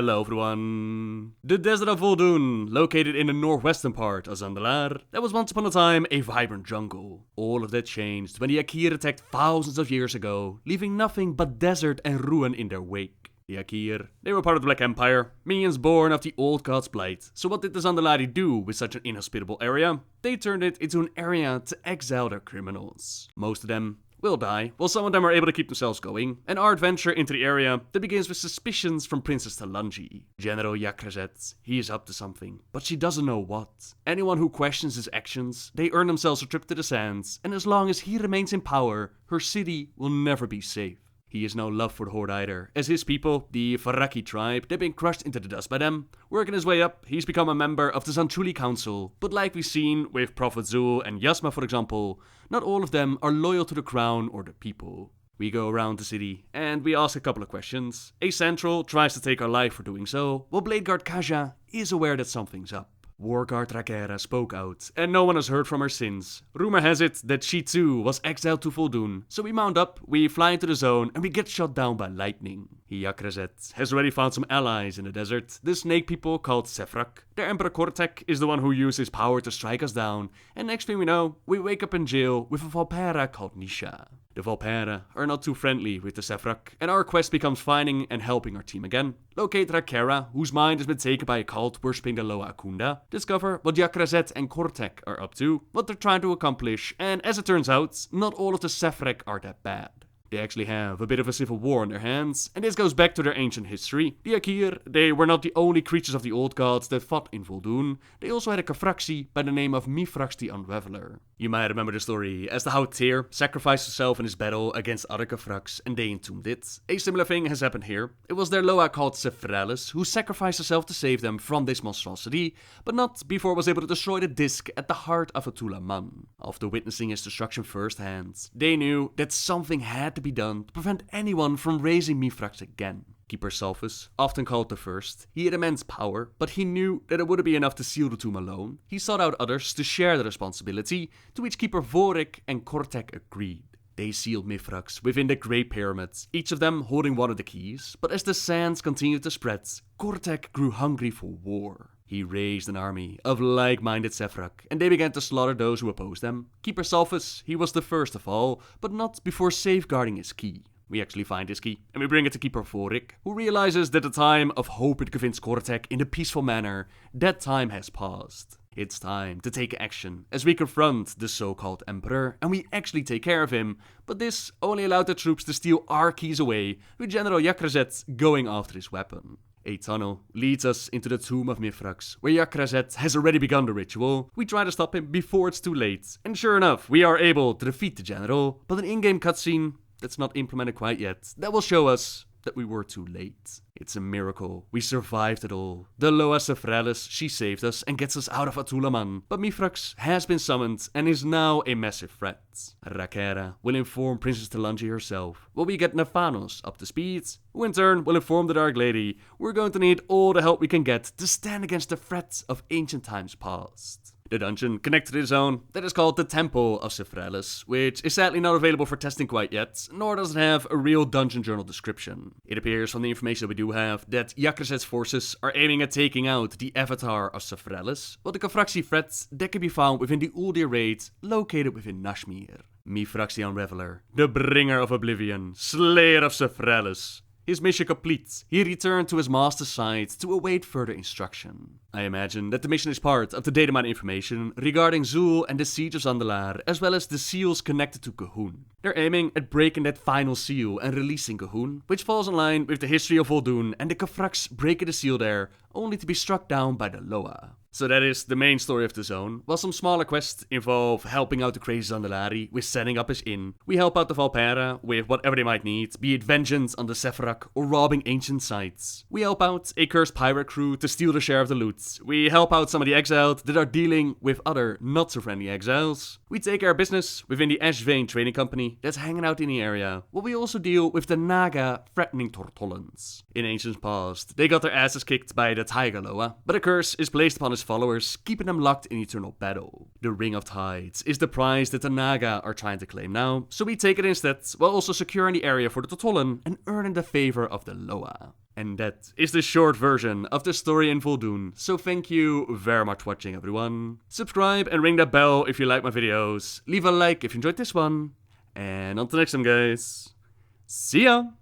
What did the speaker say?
Hello everyone! The desert of Vol'dun, located in the northwestern part of Zandalari, that was once upon a time a vibrant jungle. All of that changed when the Akir attacked thousands of years ago, leaving nothing but desert and ruin in their wake. The Akir, they were part of the Black Empire, minions born of the old god's blight. So what did the Zandalari do with such an inhospitable area? They turned it into an area to exile their criminals. Most of them will die, while some of them are able to keep themselves going, and our adventure into the area that begins with suspicions from Princess Talanji. General Yakrazet, he is up to something, but she doesn't know what. Anyone who questions his actions, they earn themselves a trip to the sands, and as long as he remains in power, her city will never be safe. He has no love for the Horde either, as his people, the Faraki tribe, they've been crushed into the dust by them. Working his way up, he's become a member of the Zantruli Council, but like we've seen with Prophet Zul and Yasma for example, not all of them are loyal to the crown or the people. We go around the city, and we ask a couple of questions. A Central tries to take our life for doing so, while Bladeguard Kaja is aware that something's up. Warguard Rakera spoke out, and no one has heard from her since. Rumor has it that she too was exiled to Vol'dun, so we mount up, we fly into the zone, and we get shot down by lightning. Yakrazet has already found some allies in the desert, the snake people called Sefrak. Their Emperor Kortek is the one who used his power to strike us down, and next thing we know, we wake up in jail with a Valpera called Nisha. The Valpera are not too friendly with the Sefrak, and our quest becomes finding and helping our team again. Locate Rakera, whose mind has been taken by a cult worshipping the Loa Akunda. Discover what Yakrazet and Kortek are up to, what they're trying to accomplish, and as it turns out, not all of the Sefrak are that bad. They actually have a bit of a civil war on their hands, and this goes back to their ancient history. The Akir, they were not the only creatures of the old gods that fought in Vol'dun. They also had a Kafraxi by the name of Mifrax the Unraveler. You might remember the story as to how Tyr sacrificed himself in his battle against other Kafrax and they entombed it. A similar thing has happened here. It was their Loa called Sefralis who sacrificed herself to save them from this monstrosity, but not before was able to destroy the disc at the heart of Atula Man. After witnessing his destruction firsthand, they knew that something had to be done to prevent anyone from raising Mifrax again. Keeper Sulfus, often called the First, he had immense power, but he knew that it wouldn't be enough to seal the tomb alone. He sought out others to share the responsibility, to which Keeper Vorik and Kortek agreed. They sealed Mifrax within the Great Pyramids, each of them holding one of the keys, but as the sands continued to spread, Kortek grew hungry for war. He raised an army of like-minded Sefrak, and they began to slaughter those who opposed them. Keeper Sulfus, he was the first of all, but not before safeguarding his key. We actually find his key, and we bring it to Keeper Vorik, who realizes that the time of hoping to convince Kortek in a peaceful manner, that time has passed. It's time to take action, as we confront the so-called Emperor, and we actually take care of him, but this only allowed the troops to steal our keys away, with General Yakrazet going after his weapon. A tunnel leads us into the tomb of Mifrax, where Yakrazet has already begun the ritual. We try to stop him before it's too late, and sure enough, we are able to defeat the general, but an in-game cutscene that's not implemented quite yet, that will show us that we were too late. It's a miracle. We survived it all. The Loa Sefralis, she saved us and gets us out of Atula Man. But Mifrax has been summoned and is now a massive threat. Rakera will inform Princess Talanji herself, while we get Nephanos up to speed, who in turn will inform the Dark Lady we're going to need all the help we can get to stand against the threats of ancient times past. The dungeon connected to the zone that is called the Temple of Sefralis, which is sadly not available for testing quite yet, nor does it have a real dungeon journal description. It appears from the information that we do have that Yakrazet's forces are aiming at taking out the avatar of Sefralis, while the Kafraxi threats that can be found within the Uldir raid located within Nashmir. Mifrax the Unraveler, the bringer of oblivion, slayer of Sefralis. His mission complete, he returned to his master's side to await further instruction. I imagine that the mission is part of the data mine information regarding Zul and the siege of Zandalari, as well as the seals connected to Gahun. They're aiming at breaking that final seal and releasing Gahun, which falls in line with the history of Vol'dun and the Kafrax breaking the seal there, only to be struck down by the Loa. So that is the main story of the zone, while some smaller quests involve helping out the crazy Zandalari with setting up his inn. We help out the Valpera with whatever they might need, be it vengeance on the Sefrak or robbing ancient sites. We help out a cursed pirate crew to steal the share of the loot. We help out some of the Exiles that are dealing with other not-so-friendly Exiles. We take care of business within the Ash Vein trading company that's hanging out in the area, while we also deal with the Naga threatening Tortollans. In ancient past, they got their asses kicked by the Tiger Loa, but a curse is placed upon his followers, keeping them locked in eternal battle. The Ring of Tides is the prize that the Naga are trying to claim now, so we take it instead, while also securing the area for the Tortollan and earning the favor of the Loa. And that is the short version of the story in Vol'dun. So thank you very much for watching, everyone. Subscribe and ring that bell if you like my videos. Leave a like if you enjoyed this one. And until next time, guys. See ya!